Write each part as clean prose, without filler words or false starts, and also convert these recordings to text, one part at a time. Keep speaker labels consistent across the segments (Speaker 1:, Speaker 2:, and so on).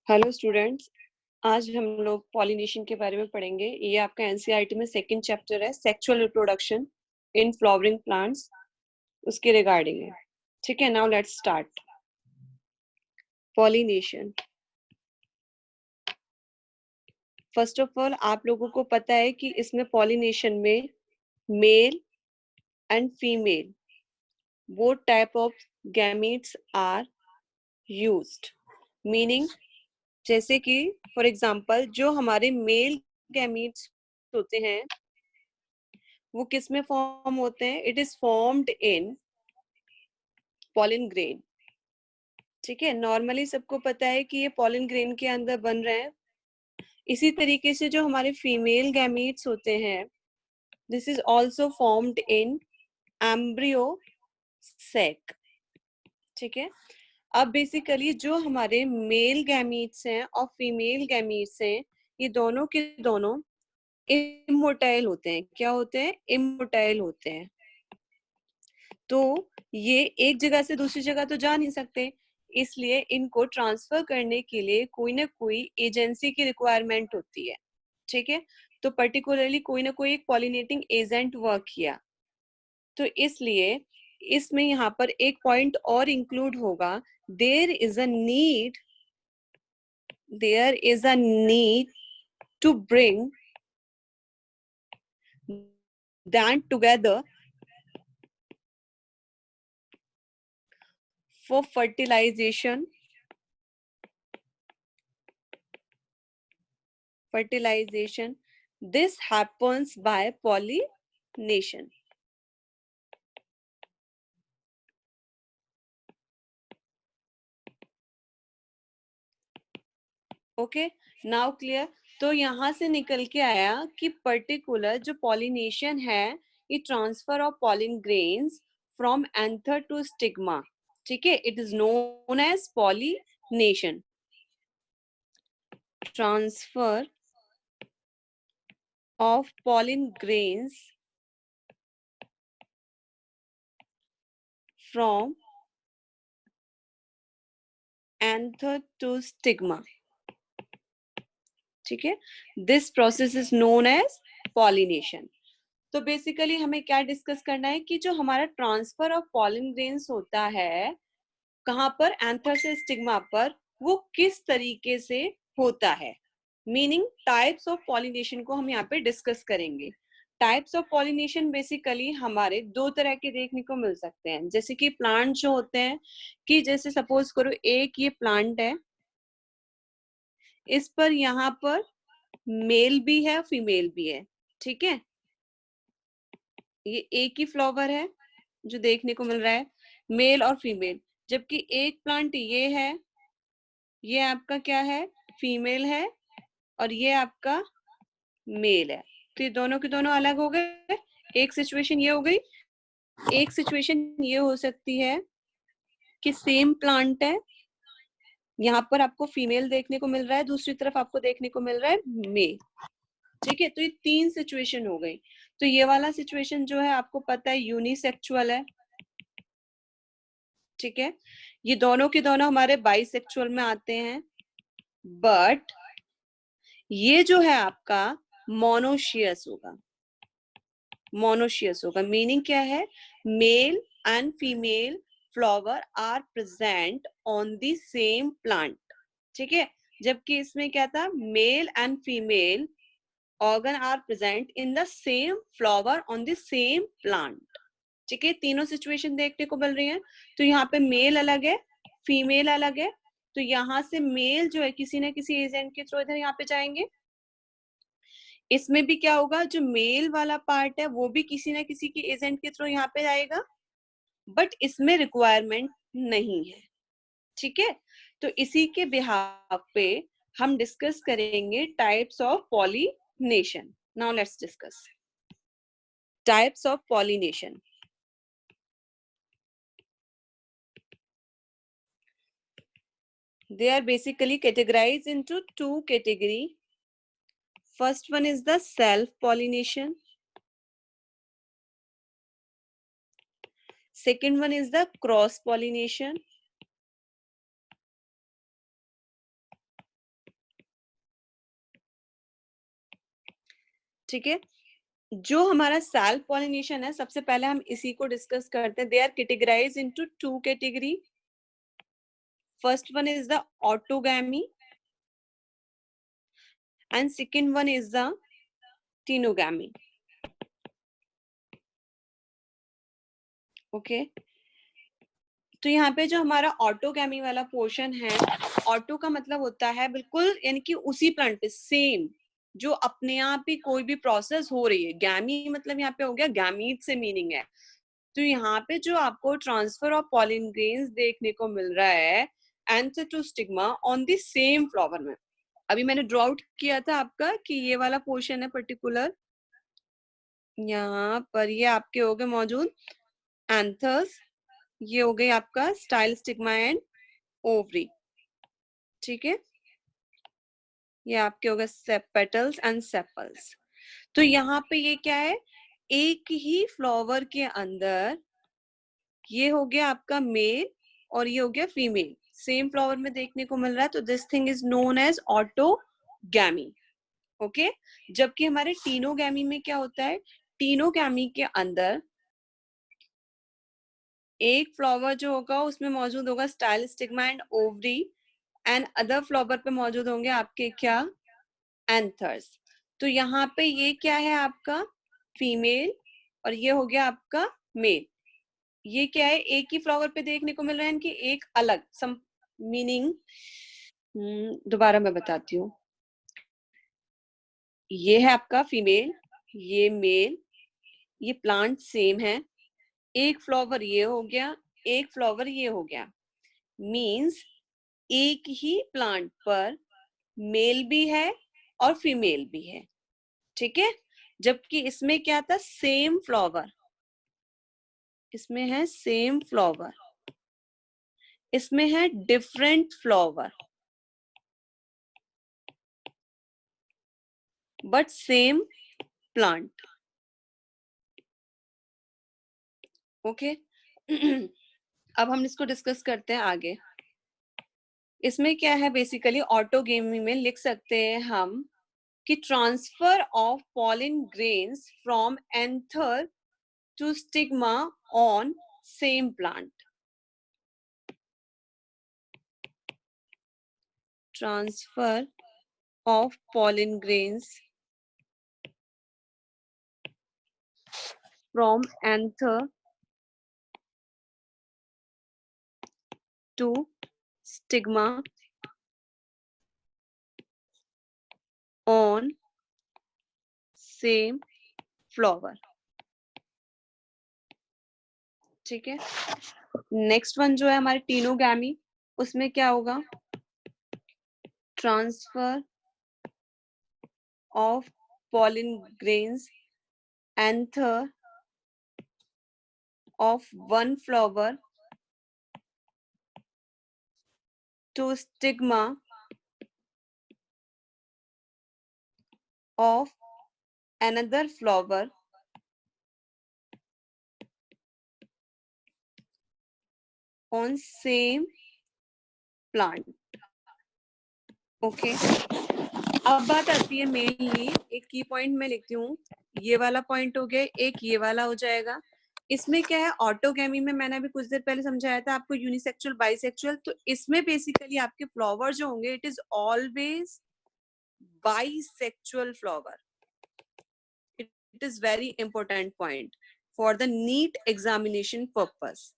Speaker 1: Hello students, आज हम लोग पॉलिनेशन के बारे में पढ़ेंगे। ये आपका एनसीईआरटी में सेकंड चैप्टर है, sexual reproduction in flowering plants, उसके रिगार्डिंग है। ठीक है, now let's start. Pollination, first of all आप लोगों को पता है कि इसमें पॉलिनेशन में male and female both type of gametes are used. Meaning, जैसे कि फॉर एग्जांपल जो हमारे मेल गैमीट्स होते हैं वो किस में फॉर्म होते हैं? It is formed in pollen grain. ठीक है, नॉर्मली सबको पता है कि ये पॉलिन ग्रेन के अंदर बन रहे हैं। इसी तरीके से जो हमारे फीमेल गैमीट्स होते हैं, this is also formed in embryo sac. ठीक है, अब बेसिकली जो हमारे मेल गैमीट्स हैं और फीमेल गैमीट्स हैं, ये दोनों के दोनों इमोटाइल होते हैं। क्या होते हैं? इमोटाइल होते हैं। तो ये एक जगह से दूसरी जगह तो जा नहीं सकते, इसलिए इनको ट्रांसफर करने के लिए कोई ना कोई एजेंसी की रिक्वायरमेंट होती है। ठीक है, तो पर्टिकुलरली कोई ना कोई एक पॉलिनेटिंग एजेंट वर्क किया, तो इसलिए इसमें यहाँ पर एक पॉइंट और इंक्लूड होगा। There is a need to bring that together for fertilization this happens by pollination. Okay, now clear. तो यहाँ से निकल के आया कि पर्टिकुलर जो पॉलिनेशन है, ये transfer of pollen grains from anther to stigma. ठीक है, it is known as pollination. Transfer of pollen grains from anther to stigma. ठीक है, this process is known as pollination. तो बेसिकली हमें क्या डिस्कस करना है कि जो हमारा ट्रांसफर ऑफ पॉलन ग्रेन्स होता है, कहाँ पर? एंथर से स्टिग्मा पर, वो किस तरीके से होता है। मीनिंग टाइप्स ऑफ पॉलिनेशन को हम यहाँ पे डिस्कस करेंगे। टाइप्स ऑफ पॉलिनेशन बेसिकली हमारे दो तरह के देखने को मिल सकते हैं। जैसे कि प्लांट जो होते हैं, कि जैसे सपोज करो एक ये प्लांट है, इस पर यहाँ पर मेल भी है फीमेल भी है। ठीक है, ये एक ही फ्लावर है जो देखने को मिल रहा है, मेल और फीमेल। जबकि एक प्लांट ये है, ये आपका क्या है? फीमेल है, और ये आपका मेल है। तो ये दोनों के दोनों अलग हो गए। एक सिचुएशन ये हो गई। एक सिचुएशन ये हो सकती है कि सेम प्लांट है, यहाँ पर आपको फीमेल देखने को मिल रहा है, दूसरी तरफ आपको देखने को मिल रहा है मेल। ठीक है, तो ये तीन सिचुएशन हो गई। तो ये वाला सिचुएशन जो है आपको पता है यूनिसेक्सुअल है। ठीक है, ये दोनों के दोनों हमारे बाइसेक्सुअल में आते हैं। बट ये जो है आपका मोनोशियस होगा। मोनोशियस होगा मीनिंग क्या है? Male and female flower are present on the same plant. ठीक है, जबकि इसमें क्या था? Male and female organ are present in the same flower on the same plant. ठीक है, तीनों सिचुएशन देखने को मिल रही है। तो यहाँ पे मेल अलग है, फीमेल अलग है। तो यहाँ से मेल जो है किसी ना किसी एजेंट के थ्रू इधर यहाँ पे जाएंगे। इसमें भी क्या होगा? जो मेल वाला पार्ट है वो भी किसी ना किसी की एजेंट के थ्रू यहाँ पे जाएगा, बट इसमें रिक्वायरमेंट नहीं है। ठीक है, तो इसी के बिहाफ पे हम डिस्कस करेंगे types of pollination. Now let's discuss types of pollination. They are basically categorized into two categories. First one is the self-pollination. Second one is the cross-pollination. ठीक है, जो हमारा सेल्फ पॉलिनेशन है, सबसे पहले हम इसी को डिस्कस करते हैं. They are categorised into two category. First one is the autogamy and second one is the ctenogamy. Okay, तो यहाँ पे जो हमारा ऑटोगैमी वाला पोर्शन है, ऑटो का मतलब होता है बिल्कुल, यानी कि उसी प्लांट पे सेम, जो अपने आप ही कोई भी प्रोसेस हो रही है. गैमी मतलब यहाँ पे हो गया गैमीट से मीनिंग है. तो यहाँ पे जो आपको ट्रांसफर ऑफ पॉलिन ग्रेन्स देखने को मिल रहा है anther to stigma on the same flower में. अभी मैंने ड्रॉ आउट किया था आपका कि ये वाला पोर्शन है पर्टिकुलर, यहाँ पर ये आपके हो गए मौजूद एंथर्स, ये हो गई आपका स्टाइल स्टिग्मा एंड ओवरी. ठीक है, ये आपके हो गए पेटल्स एंड सेपल्स. तो यहाँ पे ये क्या है, एक ही फ्लावर के अंदर ये हो गया आपका मेल और ये हो गया फीमेल, सेम फ्लावर में देखने को मिल रहा है. तो this thing is known as autogamy. Okay, जबकि हमारे टीनोगैमी में क्या होता है, टीनोगैमी के अंदर एक फ्लावर जो होगा उसमें मौजूद होगा style stigma and ovary, and other flower पे मौजूद होंगे आपके क्या, एंथर्स. तो यहाँ पे ये क्या है आपका फीमेल और ये हो गया आपका मेल. ये क्या है, एक ही फ्लावर पे देखने को मिल रहा है कि एक अलग सम मीनिंग. दोबारा मैं बताती हूँ. ये है आपका फीमेल, ये मेल, ये प्लांट सेम है, एक फ्लावर ये हो गया, एक फ्लावर ये हो गया. मींस एक ही प्लांट पर मेल भी है और फीमेल भी है. ठीक है, जबकि इसमें क्या था, सेम फ्लावर, इसमें है सेम फ्लावर, इसमें है different flower but same plant. Okay, अब हम इसको डिस्कस करते हैं आगे. इसमें क्या है, बेसिकली ऑटोगेमी में लिख सकते हैं हम कि transfer of pollen grains from anther to stigma on same plant. Transfer of pollen grains from anther to stigma on same flower. ठीक है, नेक्स्ट वन जो है हमारे टीनोगैमी, उसमें क्या होगा, transfer of pollen grains anther of one flower to stigma of another flower on same plant. Okay, अब बात आती है मेनली, एक की पॉइंट मैं लिखती हूँ, ये वाला पॉइंट हो गया, एक ये वाला हो जाएगा. इसमें क्या है, ऑटोगैमी में मैंने अभी कुछ देर पहले समझाया था आपको यूनिसेक्सुअल बाइसेक्सुअल. तो इसमें बेसिकली आपके फ्लावर जो होंगे, it is always bisexual flower. It is very important point for the NEET examination purpose.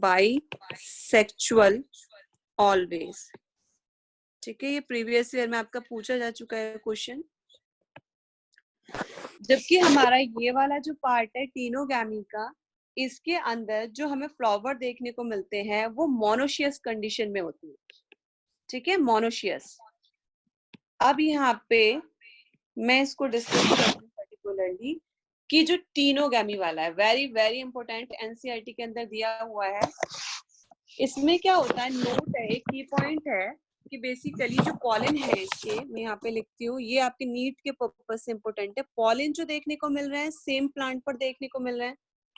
Speaker 1: Bisexual always. ठीक है, ये प्रीवियस ईयर में आपका पूछा जा चुका है क्वेश्चन. जबकि हमारा ये वाला जो पार्ट है टीनोगैमी का, इसके अंदर जो हमें फ्लावर देखने को मिलते हैं वो मोनोशियस कंडीशन में होती है. ठीक है, मोनोशियस. अब यहाँ पे मैं इसको डिस्कस करती हूँ पर्टिकुलरली कि जो टीनोगैमी वाला है, वेरी वेरी इंपॉर्टेंट, एनसीईआरटी के अंदर दिया हुआ है. इसमें क्या होता है, नोट है, एक की पॉइंट है कि बेसिकली जो पॉलन है इसके, मैं यहाँ पे लिखती हूँ, ये आपके नीट के पर्पस से इंपॉर्टेंट है. पॉलन जो देखने को मिल रहे हैं सेम प्लांट पर देखने को मिल रहे हैं,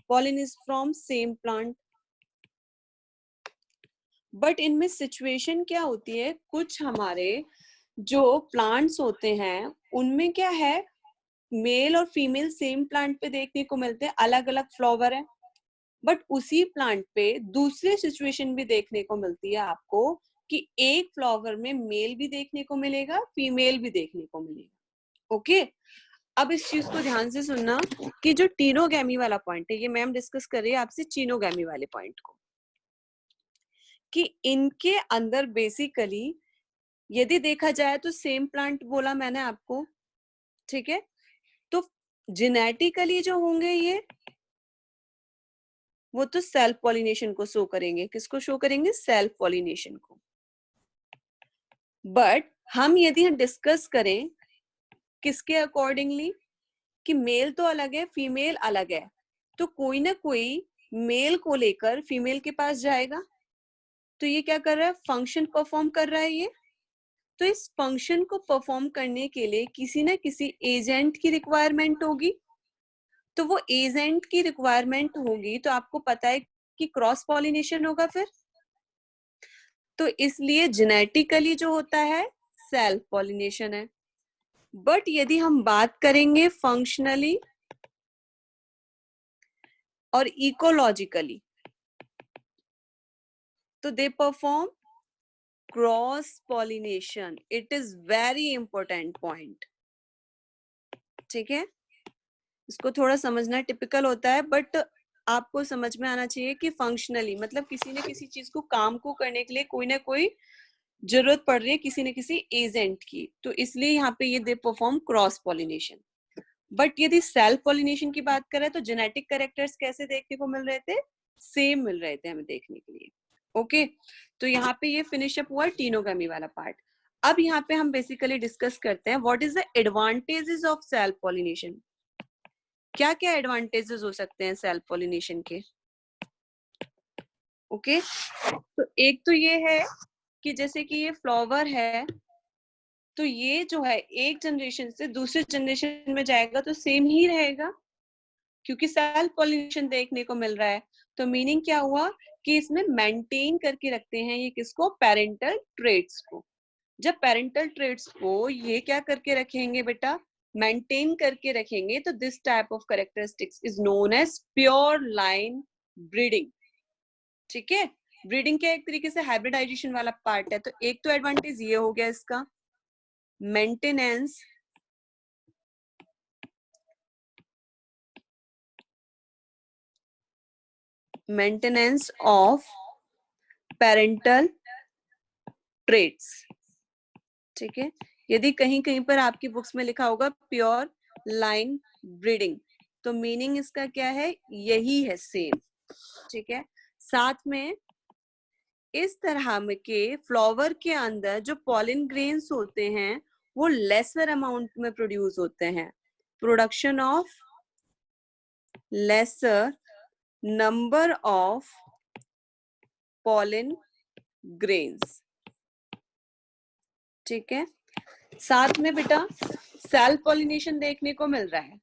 Speaker 1: pollen is from same plant. But इनमें सिचुएशन क्या होती है, कुछ हमारे जो प्लांट्स होते हैं उनमें क्या है, मेल और फीमेल सेम प्लांट पे देखने को मिलते हैं, अलग अलग फ्लावर है, बट उसी प्लांट पे दूसरी सिचुएशन भी देखने को मिलती है आपको कि एक फ्लावर में मेल भी देखने को मिलेगा, फीमेल भी देखने को मिलेगा। ओके, अब इस चीज को ध्यान से सुनना कि जो टीनोगैमी वाला पॉइंट है, ये मैम डिस्कस कर रही है आपसे चीनोगैमी वाले पॉइंट को, कि इनके अंदर बेसिकली यदि देखा जाए तो सेम प्लांट बोला मैंने आपको, ठीक है, तो जेनेटिकली जो होंगे ये, वो तो सेल्फ पॉलिनेशन को शो करेंगे। किसको शो करेंगे? सेल्फ पॉलिनेशन को। बट हम यदि हम डिस्कस करें किसके अकॉर्डिंगली, कि मेल तो अलग है, फीमेल अलग है, तो कोई ना कोई मेल को लेकर फीमेल के पास जाएगा, तो ये क्या कर रहा है? फंक्शन परफॉर्म कर रहा है ये। तो इस फंक्शन को परफॉर्म करने के लिए किसी ना किसी एजेंट की रिक्वायरमेंट होगी, तो वो एजेंट की रिक्वायरमेंट होगी तो आपको पता है कि क्रॉस पॉलिनेशन होगा फिर, तो इसलिए जेनेटिकली जो होता है सेल्फ पॉलिनेशन है। बट यदि हम बात करेंगे फंक्शनली और इकोलॉजिकली, तो they perform cross pollination. It is very important point, ठीक है, इसको थोड़ा समझना टिपिकल होता है, बट आपको समझ में आना चाहिए कि फंक्शनली मतलब किसी न किसी चीज को, काम को करने के लिए कोई ना कोई जरूरत पड़ रही है किसी न किसी एजेंट की, तो इसलिए यहाँ पे ये they perform cross pollination. But यदि सेल्फ पॉलिनेशन की बात करें तो जेनेटिक कैरेक्टर्स कैसे देखने को मिल रहे थे? सेम मिल रहे थे हमें देखने के लिए। ओके, तो यहाँ पे ये फिनिश अप हुआ टीनोगामी वाला पार्ट। अब यहाँ पे हम बेसिकली डिस्कस करते हैं what is the advantages of self pollination. क्या क्या एडवांटेजेस हो सकते हैं सेल्फ पॉलिनेशन के? ओके, तो एक तो ये है कि जैसे कि ये फ्लावर है, तो ये जो है एक जनरेशन से दूसरे जनरेशन में जाएगा तो सेम ही रहेगा, क्योंकि सेल्फ पॉलिनेशन देखने को मिल रहा है। तो मीनिंग क्या हुआ कि इसमें मेंटेन करके रखते हैं ये किसको? पेरेंटल ट्रेट्स को। जब पेरेंटल ट्रेट्स को ये क्या करके रखेंगे बेटा? मेंटेन करके रखेंगे, तो this type of characteristics is known as pure line breeding. ठीक है, ब्रीडिंग क्या एक तरीके से हाइब्रिडाइजेशन वाला पार्ट है। तो एक तो एडवांटेज ये हो गया इसका, मेंटेनेंस ऑफ पेरेंटल ट्रेट्स। ठीक है, यदि कहीं कहीं पर आपकी बुक्स में लिखा होगा प्योर लाइन ब्रीडिंग, तो मीनिंग इसका क्या है? यही है, सेम। ठीक है, साथ में इस तरह के फ्लावर के अंदर जो पॉलिन ग्रेन्स होते हैं वो लेसर अमाउंट में प्रोड्यूस होते हैं। Production of lesser number of pollen grains. ठीक है, साथ में बेटा सेल्फ पॉलिनेशन देखने को मिल रहा है।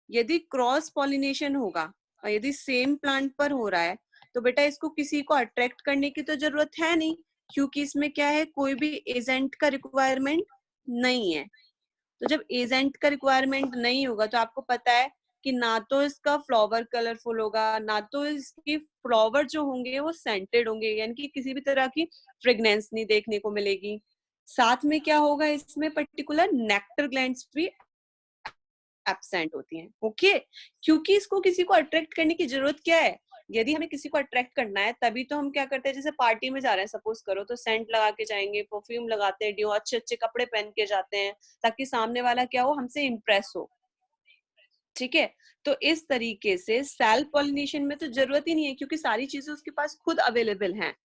Speaker 1: यदि क्रॉस पॉलिनेशन होगा और यदि सेम प्लांट पर हो रहा है तो बेटा इसको किसी को अट्रैक्ट करने की तो जरूरत है नहीं, क्योंकि इसमें क्या है, कोई भी एजेंट का रिक्वायरमेंट नहीं है। तो जब एजेंट का रिक्वायरमेंट नहीं होगा तो आपको पता है कि ना तो इसका फ्लावर कलरफुल होगा, ना तो इसकी फ्लावर जो होंगे वो सेंटेड होंगे, यानी कि किसी भी तरह की फ्रेग्रेंस नहीं देखने को मिलेगी। साथ में क्या होगा, इसमें पर्टिकुलर नेक्टर ग्लैंड्स भी एब्सेंट होती हैं। ओके, क्योंकि इसको किसी को अट्रैक्ट करने की जरूरत क्या है? यदि हमें किसी को अट्रैक्ट करना है तभी तो हम क्या करते हैं, जैसे पार्टी में जा रहे हैं सपोज करो, तो सेंट लगा के जाएंगे, परफ्यूम लगाते हैं, अच्छे अच्छे कपड़े पहन के जाते हैं, ताकि सामने वाला क्या हो, हमसे इम्प्रेस हो। ठीक है, तो इस तरीके से सेल्फ पॉलिनेशन में तो जरूरत ही नहीं है, क्योंकि सारी चीजें उसके पास खुद अवेलेबल हैं।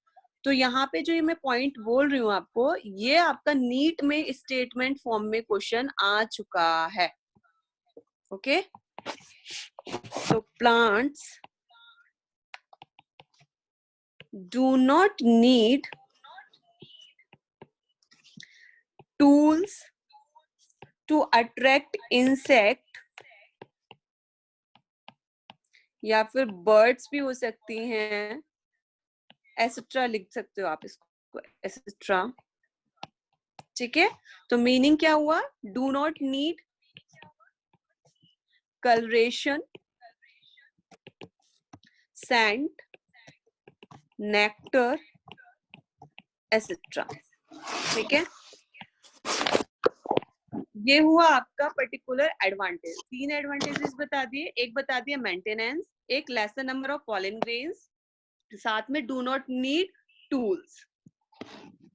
Speaker 1: तो यहाँ पे जो ये मैं पॉइंट बोल रही हूँ आपको, ये आपका नीट में स्टेटमेंट फॉर्म में क्वेश्चन आ चुका है। Okay, so plants do not need tools to attract insect, या फिर बर्ड्स भी हो सकती हैं, एसेट्रा लिख सकते हो आप इसको, एसेट्रा। ठीक है, तो मीनिंग क्या हुआ? Do not need coloration, scent, nectar, etc. ठीक है, ये हुआ आपका पर्टिकुलर एडवांटेज। 3 एडवांटेजेस बता दिए, एक बता दिया मेंटेनेंस, एक laser number of pollen grains, साथ में do not need tools.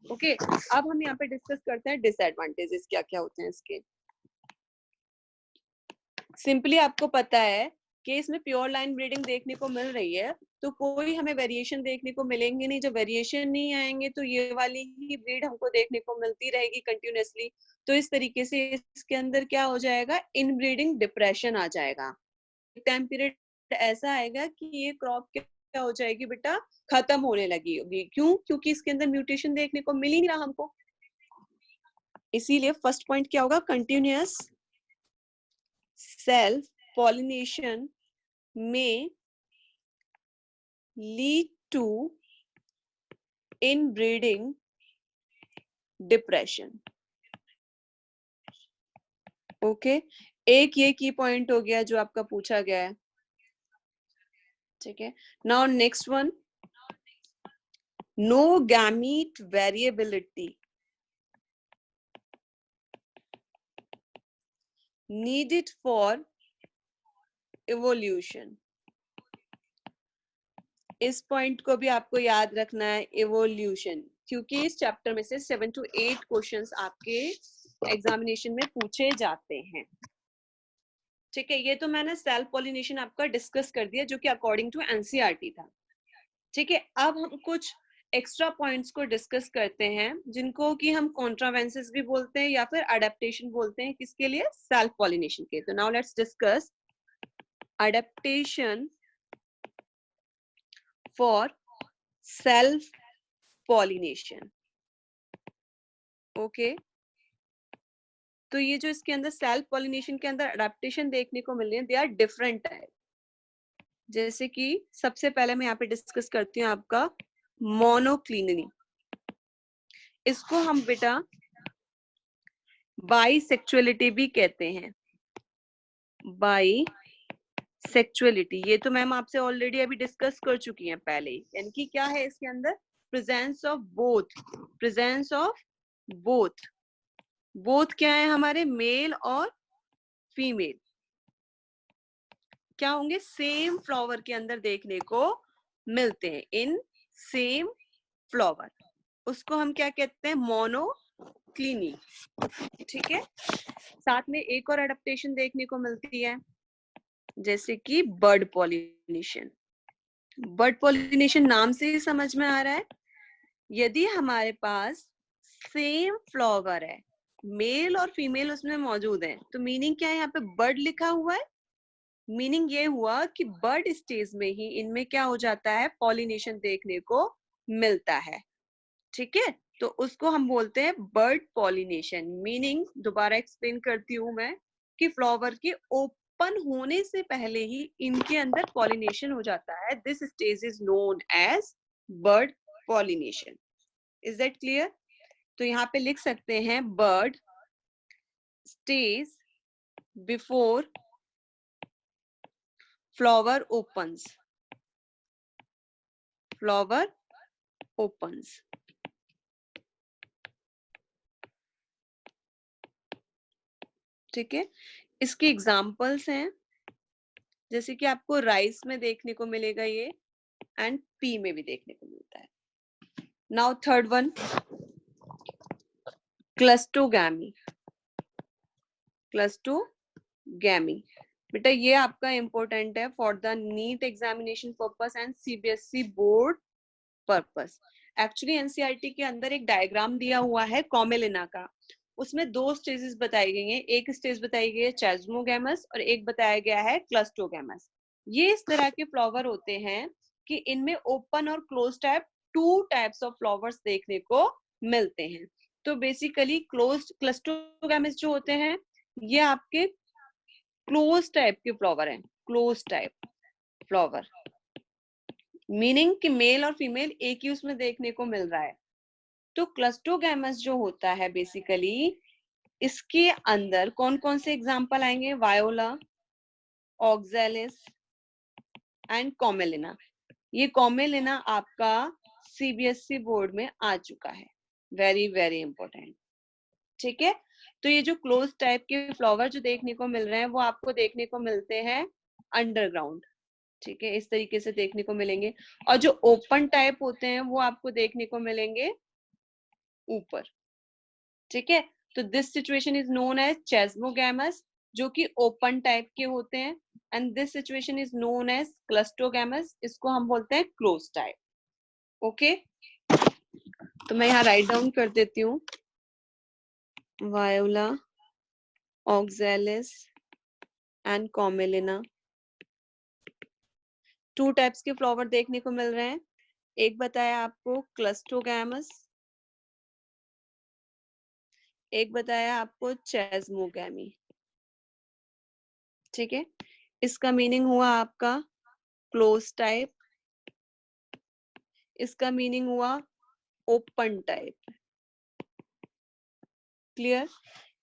Speaker 1: Okay, अब हम यहाँ पे डिस्कस करते हैं डिसएडवांटेजेस क्या क्या होते हैं इसके। सिंपली आपको पता है कि इसमें प्योर लाइन ब्रीडिंग देखने को मिल रही है, तो कोई हमें वेरिएशन देखने को मिलेंगे नहीं। जब वेरिएशन नहीं आएंगे तो ये वाली ही ब्रीड हमको देखने को मिलती रहेगी कंटिन्यूअसली। तो इस तरीके से इसके अंदर क्या हो जाएगा? इनब्रीडिंग डिप्रेशन आ जाएगा। टाइम पीरियड ऐसा आएगा कि ये क्रॉप क्या हो जाएगी बेटा? खत्म होने लगी होगी। क्यों? क्योंकि इसके अंदर म्यूटेशन देखने को मिल ही नहीं रहा हमको। इसीलिए फर्स्ट पॉइंट क्या होगा? Continuous self pollination may lead to inbreeding depression. Okay, एक ये की पॉइंट हो गया जो आपका पूछा गया है। ठीक है, now next one, no gamete variability needed for evolution. इस पॉइंट को भी आपको याद रखना है, evolution, क्योंकि इस चैप्टर में से 7 to 8 क्वेश्चंस आपके एग्जामिनेशन में पूछे जाते हैं। ठीक है, ये तो मैंने सेल्फ पॉलिनेशन आपका डिस्कस कर दिया जो कि अकॉर्डिंग टू एनसीईआरटी था। ठीक है, अब हम कुछ एक्स्ट्रा पॉइंट्स को डिस्कस करते हैं जिनको कि हम कॉन्ट्रावेंसेस भी बोलते हैं या फिर अडेप्टेशन बोलते हैं। किसके लिए? सेल्फ पॉलिनेशन के। तो now let's discuss adaptation for self pollination. Okay, तो ये जो इसके अंदर सेल्फ पॉलिनेशन के अंदर अडेप्टेशन देखने को मिल रही है, दे आर डिफरेंट टाइप। जैसे कि सबसे पहले मैं यहाँ पे डिस्कस करती हूँ आपका मोनोक्लिनिनी। इसको हम बेटा बाइसेक्सुअलिटी भी कहते हैं। बाइसेक्सुअलिटी, ये तो मैम आपसे ऑलरेडी अभी डिस्कस कर चुकी हैं पहले ही। यानी कि क्या है इसके अंदर? Presence of both, presence of both. Both क्या है हमारे? मेल और फीमेल क्या होंगे? सेम फ्लावर के अंदर देखने को मिलते हैं, इन सेम फ्लावर। उसको हम क्या कहते हैं? मोनोक्लिनी। ठीक है, साथ में एक और एडेप्टेशन देखने को मिलती है जैसे कि बर्ड पॉलिनेशन। बर्ड पॉलिनेशन नाम से ही समझ में आ रहा है, यदि हमारे पास सेम फ्लावर है, मेल और फीमेल उसमें मौजूद है, तो मीनिंग क्या है? यहाँ पे बर्ड लिखा हुआ है, मीनिंग ये हुआ कि बर्ड स्टेज में ही इनमें क्या हो जाता है? पॉलिनेशन देखने को मिलता है। ठीक है, तो उसको हम बोलते हैं बर्ड पॉलिनेशन। मीनिंग दोबारा एक्सप्लेन करती हूँ मैं कि फ्लावर के ओपन होने से पहले ही इनके अंदर पॉलिनेशन हो जाता है। This stage is known as bud pollination. Is that clear? तो यहाँ पे लिख सकते हैं bud stage before flower opens, flower opens। ठीक है, इसके एग्जाम्पल्स हैं जैसे कि आपको राइस में देखने को मिलेगा ये, एंड पी में भी देखने को मिलता है। Now third one, cleistogamy. Cleistogamy बेटा ये आपका इंपॉर्टेंट है for the NEET examination purpose and CBSE board purpose. Actually NCERT के अंदर एक डायग्राम दिया हुआ है कॉमेलिना का, उसमें 2 स्टेजेस बताई गई हैं। एक स्टेज बताई गई है चेस्मोगैमस और एक बताया गया है क्लस्टोगैमस। ये इस तरह के फ्लावर होते हैं कि इनमें ओपन और close type 2 types of flowers देखने को मिलते हैं। तो बेसिकली क्लोज क्लस्टोगैमस जो होते हैं ये आपके क्लोज टाइप के फ्लावर हैं, क्लोज टाइप फ्लावर, मीनिंग कि मेल और फीमेल एक ही उसमें देखने को मिल रहा है। तो क्लस्टोगैमस जो होता है बेसिकली, इसके अंदर कौन कौन से एग्जाम्पल आएंगे? Voila, Oxalis and Commelina. ये कॉमेलिना आपका सीबीएसई बोर्ड में आ चुका है, वेरी वेरी इंपॉर्टेंट। ठीक है, तो ये जो क्लोज टाइप के फ्लावर जो देखने को मिल रहे हैं वो आपको देखने को मिलते हैं अंडरग्राउंड। ठीक है, इस तरीके से देखने को मिलेंगे। और जो ओपन टाइप होते हैं वो आपको देखने को मिलेंगे ऊपर। ठीक है, तो this situation is known as chasmogamous, जो कि ओपन टाइप के होते हैं, and this situation is known as cleistogamous, इसको हम बोलते हैं क्लोज टाइप। ओके, तो मैं यहाँ राइट डाउन कर देती हूँ, voila, Oxalis and Commelina. 2 types के फ्लावर देखने को मिल रहे हैं। एक बताया आपको क्लस्टोगैमस, एक बताया आपको चेस्मोगैमी। ठीक है, इसका मीनिंग हुआ आपका क्लोज टाइप, इसका मीनिंग हुआ ओपन टाइप। क्लियर?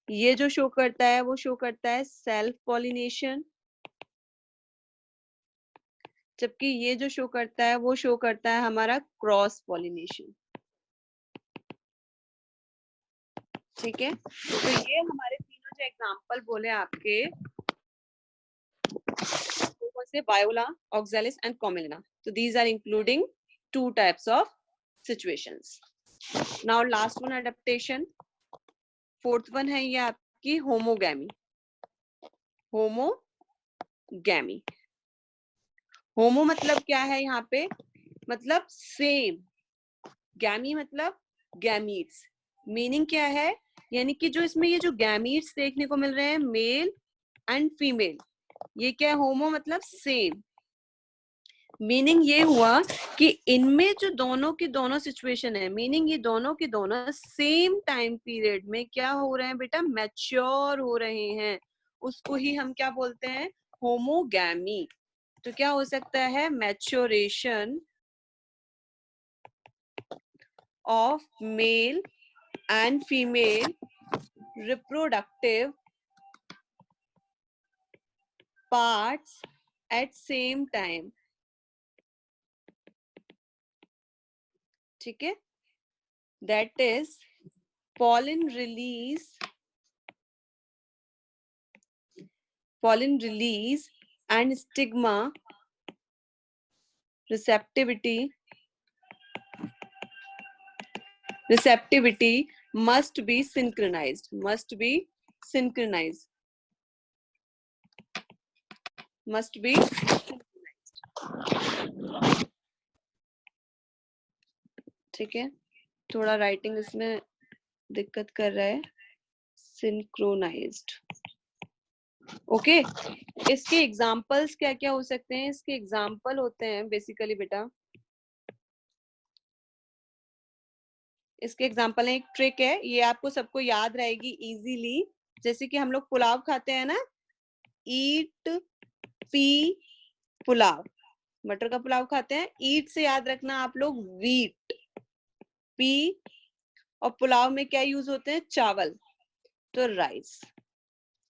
Speaker 1: ये जो शो करता है वो शो करता है सेल्फ पॉलिनेशन, जबकि ये जो शो करता है वो शो करता है हमारा क्रॉस पॉलिनेशन। ठीक है, तो ये हमारे तीनों जो एग्जांपल बोले आपके, वो से वायोला, ऑक्सैलिस एंड कॉमेलिना, तो these are including 2 types of situations. Now last one adaptation, 4th one है ये आपकी होमोगैमी। होमोगैमी, होमो मतलब क्या है यहाँ पे? मतलब सेम, गैमी मतलब गैमीट्स। मीनिंग क्या है? यानी कि जो इसमें ये जो गैमीट्स देखने को मिल रहे हैं मेल एंड फीमेल, ये क्या है? होमो मतलब सेम। मीनिंग ये हुआ कि इनमें जो दोनों की दोनों सिचुएशन है, मीनिंग ये दोनों की दोनों सेम टाइम पीरियड में क्या हो रहे हैं बेटा? मैच्योर हो रहे हैं। उसको ही हम क्या बोलते हैं? होमोगैमी। तो क्या हो सकता है? Maturation of male and female reproductive parts at same time। ठीक है, that is pollen release and stigma receptivity must be synchronized, must be synchronized। ठीक है, थोड़ा राइटिंग इसमें दिक्कत कर रहा है। सिंक्रोनाइज्ड। ओके, इसके एग्जाम्पल्स क्या क्या हो सकते हैं? इसके एग्जाम्पल होते हैं बेसिकली बेटा, इसके एग्जाम्पल है, एक ट्रिक है, ये आपको सबको याद रहेगी इजीली। जैसे कि हम लोग पुलाव खाते हैं ना, ईट पी पुलाव, मटर का पुलाव खाते हैं, ईट से याद रखना आप लोग वीट, पी और पुलाव में क्या यूज होते हैं? चावल, तो राइस।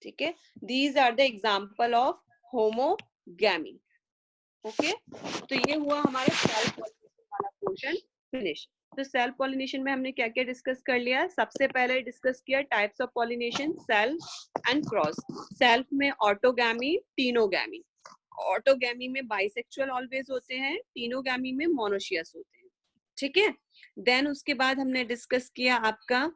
Speaker 1: ठीक है, these are the example of homogamy. Okay, तो ये हुआ हमारा सेल्फ पॉलिनेशन वाला पोर्शन फिनिश। तो सेल्फ पॉलिनेशन में हमने क्या क्या डिस्कस कर लिया? सबसे पहले डिस्कस किया types of pollination, self and cross. Self में ऑटोगैमी, टीनोगैमी। ऑटोगैमी में बाइसेक्सुअल ऑलवेज होते हैं, टीनोगैमी में मोनोशियस होते हैं। ठीक है, देन उसके बाद हमने डिस्कस किया आपका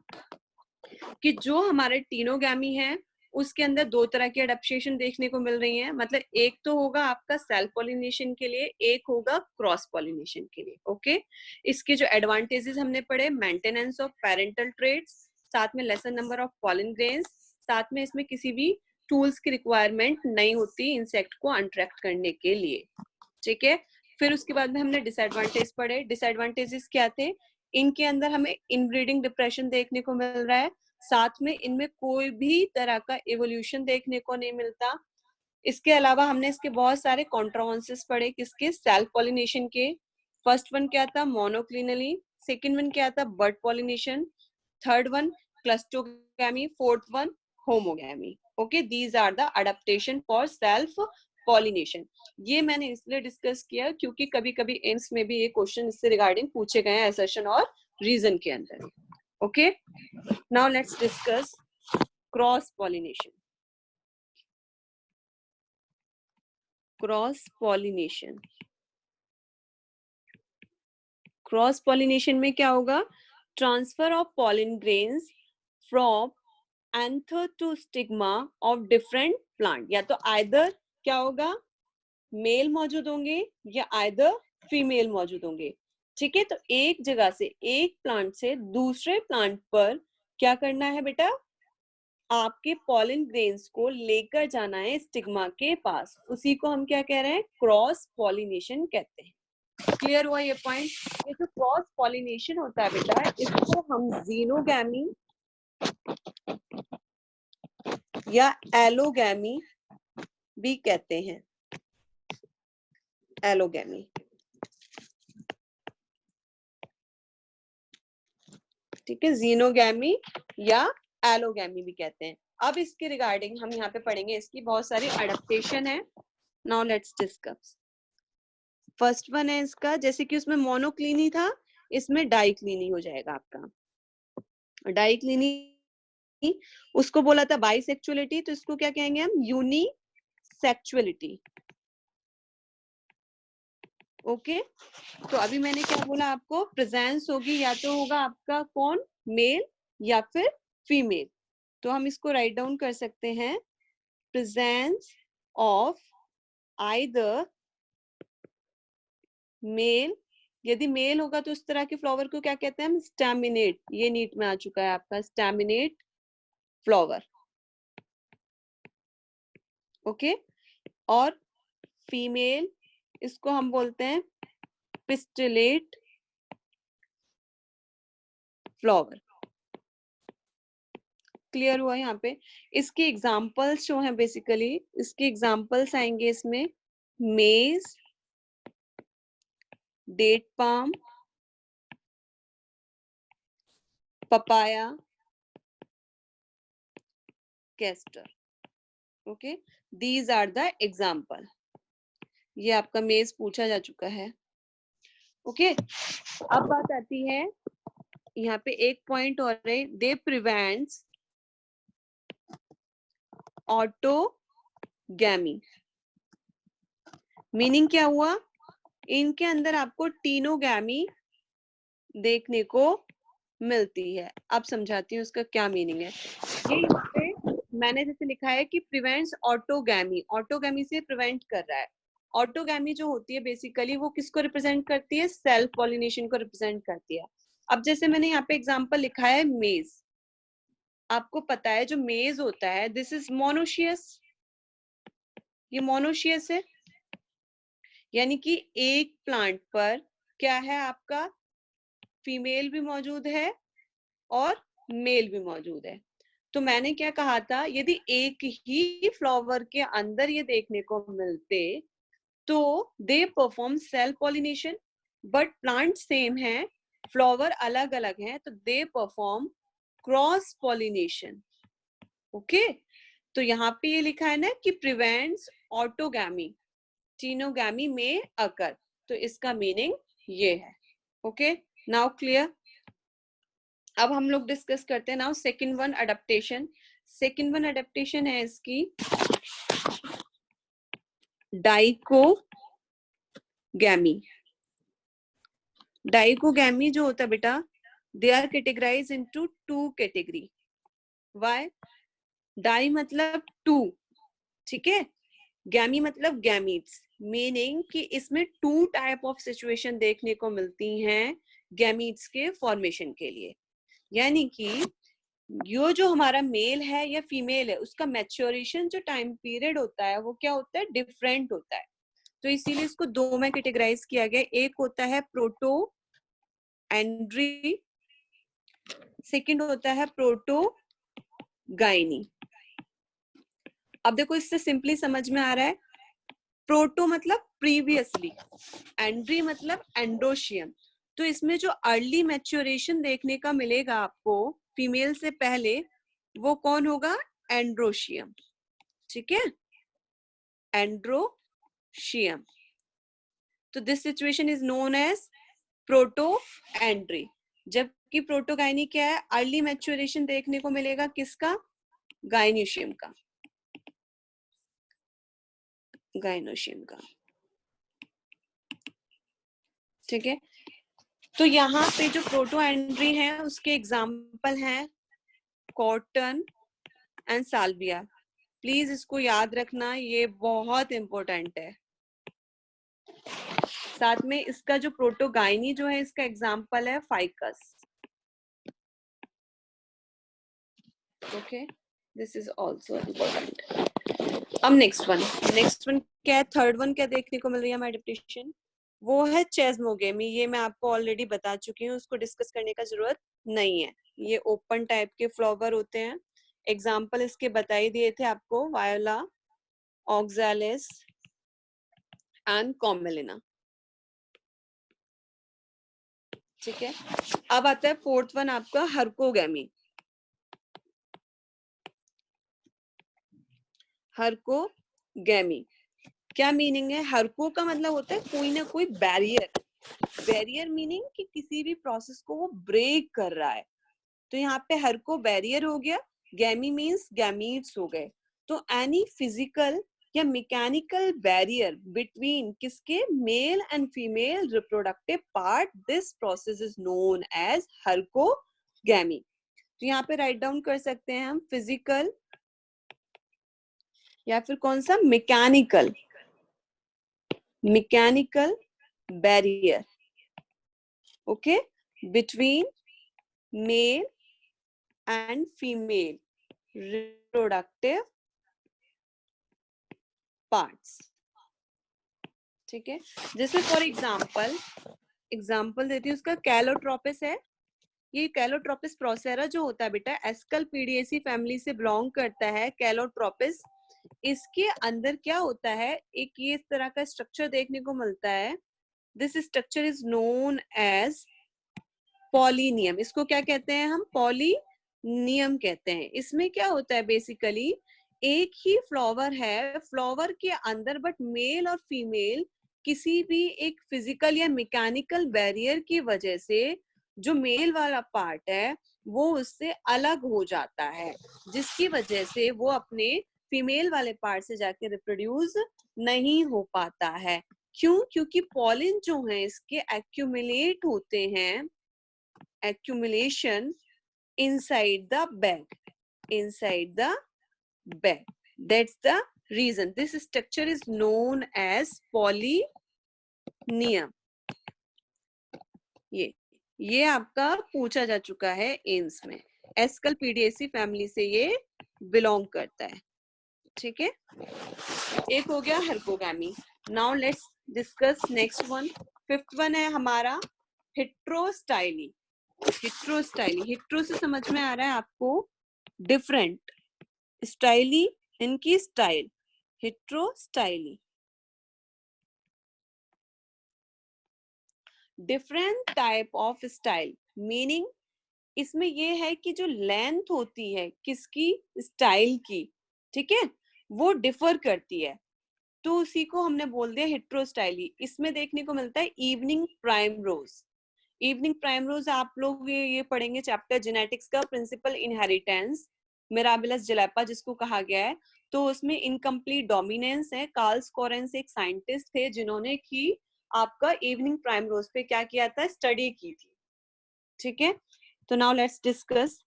Speaker 1: कि जो हमारे टीनोगैमी है उसके अंदर 2 तरह की अडेप्टेशन देखने को मिल रही है। मतलब एक तो होगा आपका सेल्फ पॉलिनेशन के लिए, एक होगा क्रॉस पॉलिनेशन के लिए। ओके, इसके जो एडवांटेजेस हमने पढ़े, मेंटेनेंस ऑफ पेरेंटल ट्रेट्स, साथ में lesson number of pollen grains, साथ में इसमें किसी भी टूल्स की रिक्वायरमेंट नहीं होती इंसेक्ट को अट्रैक्ट करने के लिए। ठीक है, फिर उसके बाद में हमने डिसएडवांटेज पढ़े। डिसएडवांटेजेस क्या थे? इनके अंदर हमें इनब्रीडिंग डिप्रेशन देखने को मिल रहा है, साथ में इनमें कोई भी तरह का इवोल्यूशन देखने को नहीं मिलता। इसके अलावा हमने इसके बहुत सारे कॉन्ट्रोवर्सीज पढ़े, किसके? सेल्फ पॉलिनेशन के। फर्स्ट वन क्या था? मोनोक्लिनली, सेकंड वन क्या था, bird pollination, third one cleistogamy, fourth one homogamy. Okay, these are the adaptation for self pollination. ये मैंने इसलिए डिस्कस किया क्योंकि कभी कभी एम्स में भी ये क्वेश्चन इससे रिगार्डिंग पूछे गए हैं असर्शन और रीजन के अंदर. Okay, now let's discuss cross pollination. Cross pollination, cross pollination में क्या होगा, transfer of pollen grains from anther to stigma of different plant. या तो आइदर क्या होगा, मेल मौजूद होंगे या आइदर फीमेल मौजूद होंगे. ठीक है, तो एक जगह से, एक प्लांट से दूसरे प्लांट पर क्या करना है बेटा, आपके पॉलिन ग्रेन्स को लेकर जाना है स्टिग्मा के पास. उसी को हम क्या कह रहे हैं, क्रॉस पॉलिनेशन कहते हैं. क्लियर हुआ ये पॉइंट. ये जो क्रॉस पॉलिनेशन होता है बेटा, इसको हम जीनोगैमी या एलोगैमी भी कहते हैं. एलोगैमी, ठीक है, जीनोगैमी या एलोगैमी भी कहते हैं. अब इसके रिगार्डिंग हम यहाँ पे पढ़ेंगे, इसकी बहुत सारी अडेप्टेशन है. Now let's discuss. First one है इसका, जैसे कि उसमें मोनोक्लिनी था, इसमें डाइक्लिनी हो जाएगा आपका. डाइक्लिनी उसको बोला था बाइसेक्सुअलिटी, तो इसको क्या कहेंगे हम, यूनिसेक्सुअलिटी. ओके, तो अभी मैंने क्या बोला आपको, प्रेजेंस होगी, या तो होगा आपका कौन, मेल या फिर फीमेल. तो हम इसको राइट डाउन कर सकते हैं, प्रेजेंस ऑफ आइदर मेल. यदि मेल होगा तो उस तरह के फ्लावर को क्या कहते हैं हम, स्टैमिनेट. ये नीट में आ चुका है आपका, स्टैमिनेट फ्लावर. ओके, और फीमेल इसको हम बोलते हैं पिस्टिलेट फ्लावर. क्लियर हुआ यहाँ पे. इसके एग्जाम्पल्स जो हैं, बेसिकली इसके एग्जाम्पल्स आएंगे इसमें, maize, date palm, papaya, castor. Okay, these are the example. ये आपका मेज पूछा जा चुका है. ओके, अब बात आती है यहाँ पे एक पॉइंट और है, दे प्रिवेंट्स ऑटोगैमी. मीनिंग क्या हुआ, इनके अंदर आपको टीनोगैमी देखने को मिलती है. अब समझाती हूँ उसका क्या मीनिंग है. ये यहाँ पे मैंने जैसे लिखा है कि प्रिवेंट्स ऑटोगैमी, ऑटोगैमी से प्रिवेंट कर रहा है. ऑटोगैमी जो होती है बेसिकली वो किसको रिप्रेजेंट करती है, सेल्फ पॉलिनेशन को रिप्रेजेंट करती है. अब जैसे मैंने यहाँ पे एग्जांपल लिखा है मेज, आपको पता है जो मेज होता है, दिस इज मोनोशियस. ये मोनोशियस है, यानी कि एक प्लांट पर क्या है आपका, फीमेल भी मौजूद है और मेल भी मौजूद है. तो मैंने क्या कहा था, यदि एक ही फ्लावर के अंदर ये देखने को मिलते तो they perform self pollination. But plant same है, फ्लावर अलग अलग हैं, तो they perform cross pollination. Okay, तो यहाँ पे ये लिखा है ना कि प्रिवेंट्स ऑटोगैमी, टीनोगैमी में अकर. तो इसका मीनिंग ये है. Okay, now clear. अब हम लोग डिस्कस करते हैं now second one adaptation. Second one adaptation है इसकी डाइकोगैमी. डाइकोगैमी जो होता है बेटा, they are categorize into two category. Why, di मतलब टू, ठीक है, गैमी मतलब गैमीट्स. मीनिंग कि इसमें टू टाइप ऑफ सिचुएशन देखने को मिलती हैं गैमीट्स के फॉर्मेशन के लिए. यानी कि यो जो हमारा मेल है या फीमेल है, उसका मैच्योरेशन जो टाइम पीरियड होता है वो क्या होता है, डिफरेंट होता है. तो इसीलिए इसको दो में कैटेगराइज किया गया. एक होता है प्रोटो एंड्री, सेकंड होता है प्रोटो गाइनी. अब देखो इससे सिंपली समझ में आ रहा है, प्रोटो मतलब प्रीवियसली, एंड्री मतलब एंड्रोशियम. तो इसमें जो अर्ली मैच्योरेशन देखने का मिलेगा आपको फीमेल से पहले, वो कौन होगा? एंड्रोशियम। ठीक है, एंड्रोशियम। तो this situation is known as protandry. जबकि प्रोटोगाइनी क्या है? अर्ली मैच्योरेशन देखने को मिलेगा किसका? गाइनोशियम का, गाइनोशियम का। ठीक है, तो यहाँ पे जो प्रोटो एंड्री है उसके एग्जाम्पल हैं कॉटन एंड साल्विया। प्लीज इसको याद रखना, ये बहुत इंपॉर्टेंट है। साथ में इसका जो प्रोटोगाइनी जो है इसका एग्जाम्पल है ficus. Okay, this is also important. अब नेक्स्ट वन क्या है? थर्ड वन क्या देखने को मिल रही है हमारी डिप्टेशन? वो है चेस्मोगेमी। ये मैं आपको ऑलरेडी बता चुकी हूँ, उसको डिस्कस करने का जरूरत नहीं है। ये ओपन टाइप के फ्लावर होते हैं। एग्जाम्पल इसके बता ही दिए थे आपको, वायोला, ऑक्सैलिस एंड कॉमेलिना। ठीक है, अब आता है फोर्थ वन आपका हर्कोगेमी। हर्कोगेमी क्या मीनिंग है? हर्को का मतलब होता है कोई ना कोई बैरियर। बैरियर मीनिंग कि किसी भी प्रोसेस को वो ब्रेक कर रहा है। तो यहाँ पे हर्को बैरियर हो गया, गैमी मीन्स गैमीट्स हो गए। तो एनी फिजिकल या मैकेनिकल बैरियर बिटवीन किसके? Male and female reproductive part, this process is known as herkogamy. तो यहाँ पे राइट डाउन कर सकते हैं हम फिजिकल या फिर कौन सा? Mechanical, mechanical barrier, okay, between mail and female reproductive parts. ठीक है, जैसे फॉर एग्जाम्पल देती हूँ, उसका कैलोट्रोपिस है। ये कैलोट्रोपिस प्रोसेरा जो होता है बेटा, एस्कलपीडिएसी फैमिली से बिलोंग करता है कैलोट्रोपिस। इसके अंदर क्या होता है? एक ये इस तरह का स्ट्रक्चर देखने को मिलता है। This structure is known as pollinium. इसको क्या कहते हैं हम? पॉलिनियम कहते हैं। इसमें क्या होता है? बेसिकली एक ही फ्लावर है, फ्लावर के अंदर बट मेल और फीमेल किसी भी एक फिजिकल या मैकेनिकल बैरियर की वजह से जो मेल वाला पार्ट है वो उससे अलग हो जाता है, जिसकी वजह से वो अपने फीमेल वाले पार्ट से जाके रिप्रोड्यूस नहीं हो पाता है। क्यों? क्योंकि पॉलिन जो है इसके एक्यूमुलेट होते हैं, accumulation inside the bag. That's the reason this structure is known as polynium. ये आपका पूछा जा चुका है एम्स में। एस्कलपीडिएसी फैमिली से ये बिलोंग करता है। ठीक है, एक हो गया herkogamy. Now let's discuss next one. Fifth one है हमारा हेट्रोस्टाइली। हिट्रो से समझ में आ रहा है आपको डिफरेंट, स्टाइली इनकी style, heterostyly. Different type of style meaning इसमें ये है कि जो लेंथ होती है किसकी? स्टाइल की। ठीक है, वो डिफर करती है, तो उसी को हमने बोल दिया हिट्रोस्टाइली। इसमें देखने को मिलता है इवनिंग प्राइम रोज। इवनिंग प्राइम रोज आप लोग ये पढ़ेंगे चैप्टर जेनेटिक्स का, प्रिंसिपल इनहेरिटेंस, मिराबिलस जलैपा जिसको कहा गया है। तो उसमें इनकम्प्लीट डोमिनेंस है। कार्ल स्कोरेंस एक साइंटिस्ट थे जिन्होंने की आपका इवनिंग प्राइम रोज पे क्या किया था? स्टडी की थी। ठीक है, तो now let's discuss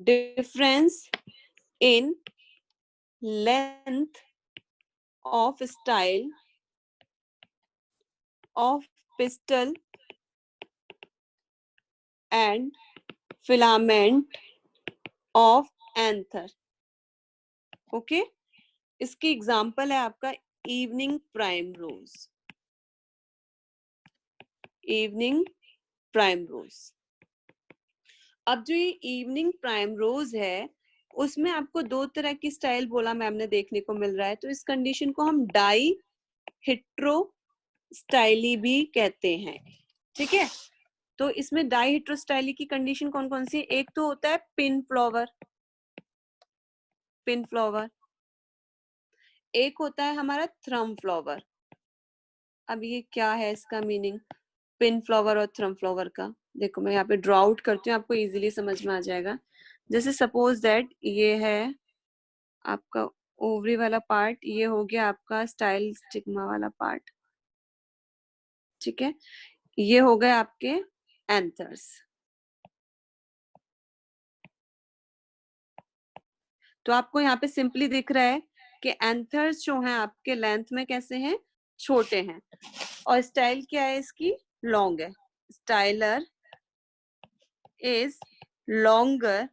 Speaker 1: difference in length of style of pistil and filament of anther. Okay, इसकी एग्जाम्पल है आपका इवनिंग प्राइम रोज। इवनिंग प्राइम रोज। अब जो ये इवनिंग प्राइम रोज है उसमें आपको दो तरह की स्टाइल बोला मैम ने देखने को मिल रहा है। तो इस कंडीशन को हम डाई हिट्रो स्टाइली भी कहते हैं। ठीक है, तो इसमें डाइहेटेरोस्टाइली की कंडीशन कौन कौन सी है? एक तो होता है पिन फ्लावर, पिन फ्लावर, एक होता है हमारा थ्रम फ्लावर। अब ये क्या है इसका मीनिंग, पिन फ्लावर और थ्रम फ्लावर का? देखो मैं यहाँ पे ड्रॉ आउट करती हूँ, आपको इजीली समझ में आ जाएगा। जैसे सपोज दैट ये है आपका ओवरी वाला पार्ट, ये हो गया आपका स्टाइल स्टिग्मा वाला पार्ट। ठीक है, ये हो गए आपके एंथर्स। तो आपको यहाँ पे सिंपली दिख रहा है कि एंथर्स जो हैं आपके लेंथ में कैसे हैं, छोटे हैं, और स्टाइल क्या है इसकी, लॉन्ग है। Style is longer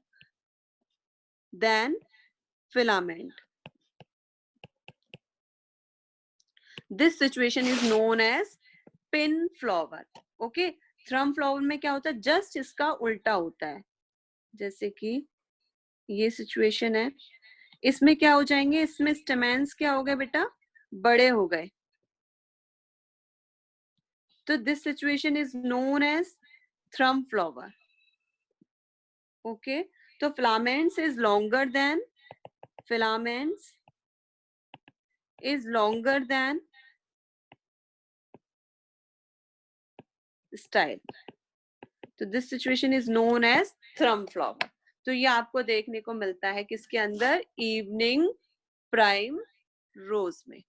Speaker 1: than filament. This situation is known as pin flower. Okay, thrum flower में क्या होता है, जस्ट इसका उल्टा होता है। जैसे कि ये सिचुएशन है, इसमें क्या हो जाएंगे, इसमें स्टेमेंस क्या हो गए बेटा, बड़े हो गए। तो this situation is known as thrum flower. Okay, तो filaments is longer than, filaments is longer than style. तो this situation is known as thrum flower. तो ये आपको देखने को मिलता है किसके अंदर, इवनिंग प्राइम रोज में।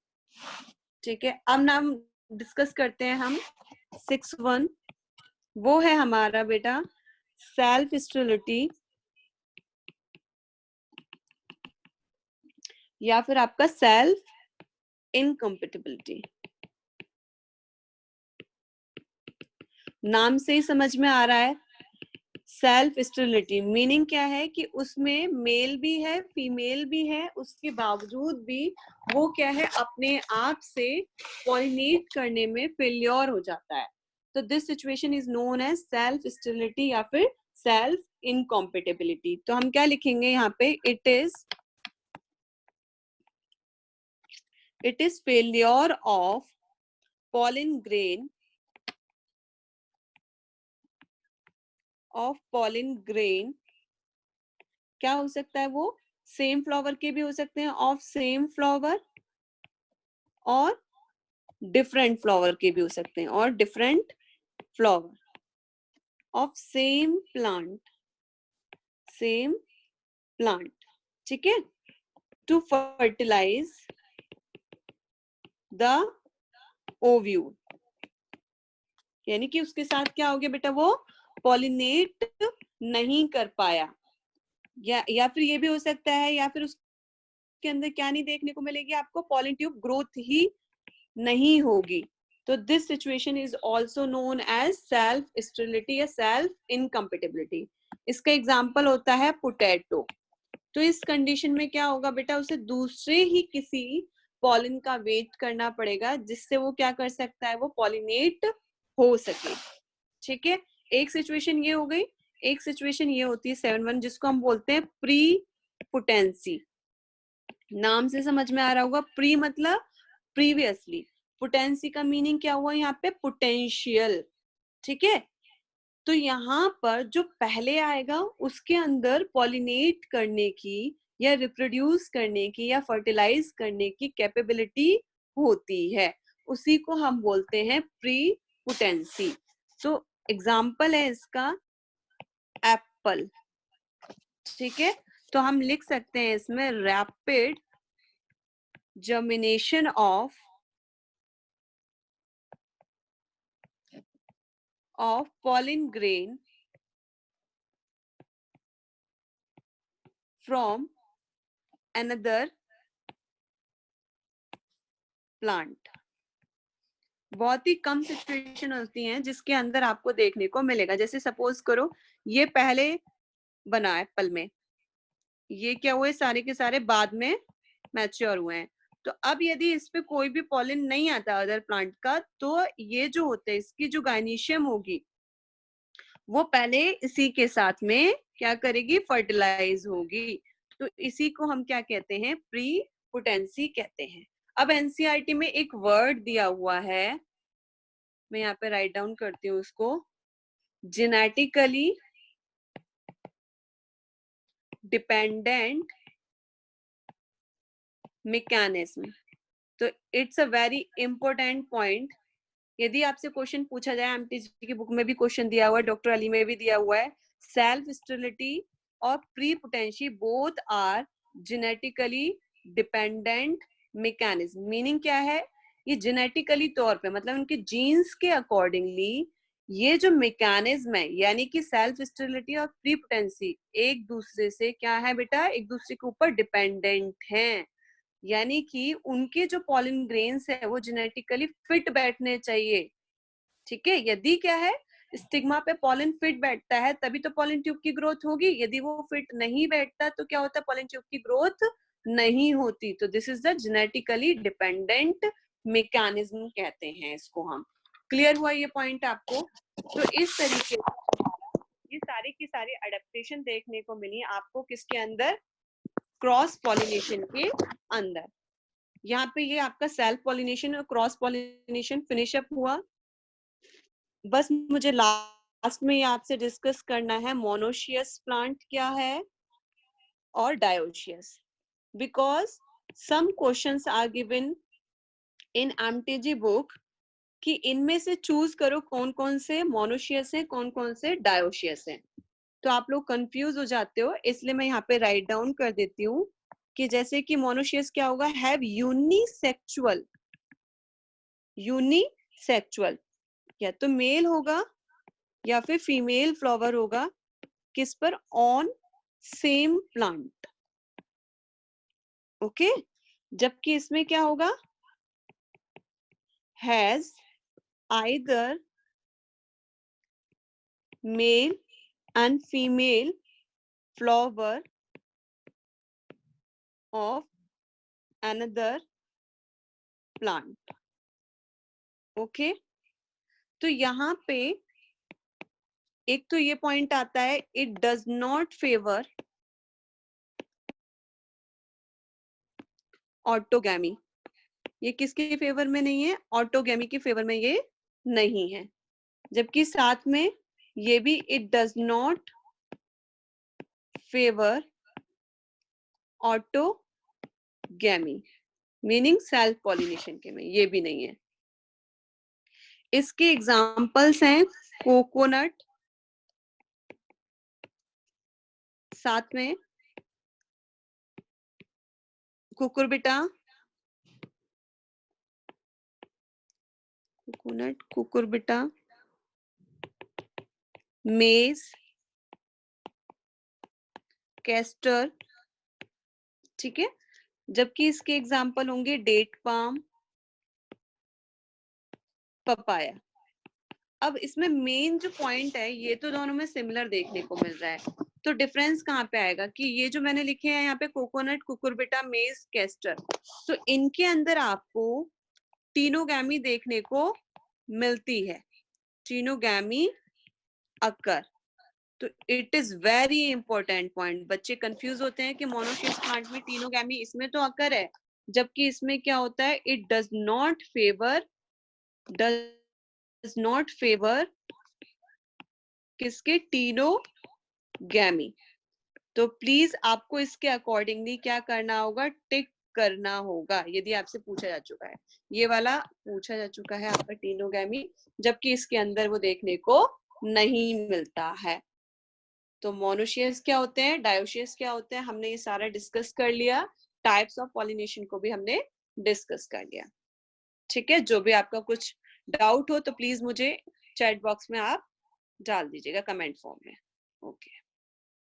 Speaker 1: ठीक है, अब नाम डिस्कस करते हैं हम 6.1। वो है हमारा बेटा सेल्फ स्टेरिलिटी या फिर आपका सेल्फ इनकम्पेटिबिलिटी। नाम से ही समझ में आ रहा है, सेल्फ स्टेरिलिटी मीनिंग क्या है कि उसमें मेल भी है फीमेल भी है, उसके बावजूद भी वो क्या है, अपने आप से पॉलिनेट करने में फेल्योर हो जाता है। तो this situation is known as self sterility या फिर सेल्फ इनकॉम्पेटिबिलिटी। तो हम क्या लिखेंगे यहाँ पे, it is failure of pollen grain क्या हो सकता है, वो सेम फ्लावर के भी हो सकते हैं, ऑफ सेम फ्लावर, और डिफरेंट फ्लावर के भी हो सकते हैं, और different flower of same plant. ठीक है, टू फर्टिलाइज द ओव्यूल, यानी कि उसके साथ क्या हो गया बेटा, वो पॉलिनेट नहीं कर पाया। या फिर ये भी हो सकता है, या फिर उसके अंदर क्या नहीं देखने को मिलेगी आपको, पॉलिन ट्यूब ग्रोथ ही नहीं होगी। तो this situation is also known as self sterility या सेल्फ इनकम्पेटिबिलिटी। इसका एग्जाम्पल होता है पोटैटो। तो इस कंडीशन में क्या होगा बेटा, उसे दूसरे ही किसी पॉलिन का वेट करना पड़ेगा जिससे वो क्या कर सकता है, वो पॉलिनेट हो सके। ठीक है, एक सिचुएशन ये हो गई। एक सिचुएशन ये होती है 7.1 जिसको हम बोलते हैं प्री पोटेंसी। नाम से समझ में आ रहा होगा, प्री मतलब प्रीवियसली, पोटेंसी का मीनिंग क्या हुआ यहाँ पे, पोटेंशियल। ठीक है, तो यहाँ पर जो पहले आएगा उसके अंदर पॉलिनेट करने की या रिप्रोड्यूस करने की या फर्टिलाइज करने की कैपेबिलिटी होती है, उसी को हम बोलते हैं प्री पोटेंसी। तो एग्जाम्पल है इसका एप्पल। ठीक है, तो हम लिख सकते हैं इसमें rapid germination of pollen grain from another plant। बहुत ही कम सिचुएशन होती हैं जिसके अंदर आपको देखने को मिलेगा। जैसे सपोज करो ये पहले बना एप्पल में, ये क्या हुए, सारे के सारे बाद में मैच्योर हुए हैं। तो अब यदि इस पे कोई भी पॉलिन नहीं आता अदर प्लांट का, तो ये जो होते हैं इसकी जो गाइनीशियम होगी वो पहले इसी के साथ में क्या करेगी, फर्टिलाइज होगी। तो इसी को हम क्या कहते हैं, प्री पोटेंसी कहते हैं। अब एनसीईआरटी में एक वर्ड दिया हुआ है मैं यहाँ पे राइट डाउन करती हूँ उसको, जेनेटिकली डिपेंडेंट मैकेनिज्म। तो it's a very important point. यदि आपसे क्वेश्चन पूछा जाए, एमटीजी की बुक में भी क्वेश्चन दिया हुआ है, डॉक्टर अली में भी दिया हुआ है, सेल्फ स्टेरिलिटी और prepotency both are genetically dependent mechanism. Meaning क्या है, ये जेनेटिकली तौर पे मतलब उनके जीन्स के अकॉर्डिंगली ये जो मैकेनिज्म है, यानी कि सेल्फ स्टेरिलिटी और प्री पोटेंसी एक दूसरे से क्या है बेटा, एक दूसरे के ऊपर डिपेंडेंट हैं। यानी कि उनके जो पॉलिन ग्रेन्स है वो जेनेटिकली फिट बैठने चाहिए। ठीक है, यदि क्या है, स्टिग्मा पे पॉलिन फिट बैठता है तभी तो पॉलिन ट्यूब की ग्रोथ होगी, यदि वो फिट नहीं बैठता तो क्या होता है, पॉलिन ट्यूब की ग्रोथ नहीं होती। तो this is the genetically dependent mechanism कहते हैं इसको हम। क्लियर हुआ ये पॉइंट आपको? तो इस तरीके से ये सारी की सारी अडेप्टेशन देखने को मिली आपको किसके अंदर, क्रॉस पॉलिनेशन के अंदर। यहाँ पे ये आपका सेल्फ पॉलिनेशन और क्रॉस पॉलिनेशन फिनिश अप हुआ। बस मुझे लास्ट में ये आपसे डिस्कस करना है मोनोशियस प्लांट क्या है और dioecious, because some questions are given in MTG book कि इनमें से चूज करो कौन कौन से मोनोशियस है, कौन कौन से डायोशियस है। तो आप लोग कंफ्यूज हो जाते हो, इसलिए मैं यहाँ पे राइट डाउन कर देती हूँ कि जैसे कि मोनोशियस क्या होगा, हैव यूनिसेक्सुअल, यूनिसेक्सुअल या तो मेल होगा या फिर फीमेल फ्लावर होगा, किस पर, ऑन सेम प्लांट। ओके, जबकि इसमें क्या होगा, has either mail and female flower of another plant. Okay, तो यहाँ पे एक तो ये पॉइंट आता है, it does not favour autogamy. ये किसके फेवर में नहीं है, ऑटोगैमी के फेवर में ये नहीं है। जबकि साथ में ये भी, it does not favour autogamy meaning self pollination के में ये भी नहीं है। इसके एग्जाम्पल्स हैं कोकोनट, साथ में कुकुरबिटा, कोकोनट, कुकुरबिटा, मेज, कैस्टर। ठीक है, जबकि इसके एग्जाम्पल होंगे डेट पाम, पपाया। अब इसमें मेन जो पॉइंट है, ये तो दोनों में सिमिलर देखने को मिल रहा है, तो डिफरेंस कहाँ पे आएगा कि ये जो मैंने लिखे हैं यहाँ पे कोकोनट, कुकुरबिटा, मेज, कैस्टर, तो इनके अंदर आपको टीनोगैमी देखने को मिलती है, टीनोगैमी अकर। तो it is very important point. बच्चे कंफ्यूज होते हैं कि मोनोशियस प्लांट में टीनोगैमी, इसमें तो अकर है, जबकि इसमें क्या होता है, it does not favour, does not favour किसके, टीनोगैमी। तो प्लीज आपको इसके अकॉर्डिंगली क्या करना होगा, टिक करना होगा यदि आपसे पूछा जा चुका है। ये वाला पूछा जा चुका है आपका टीनोगैमी, जबकि इसके अंदर वो देखने को नहीं मिलता है। तो मोनोशियस क्या होते हैं, डायोशियस क्या होते हैं, हमने ये सारा डिस्कस कर लिया। टाइप्स ऑफ पॉलिनेशन को भी हमने डिस्कस कर लिया। ठीक है, जो भी आपका कुछ डाउट हो तो प्लीज मुझे चैट बॉक्स में आप डाल दीजिएगा कमेंट फॉर्म में। ओके।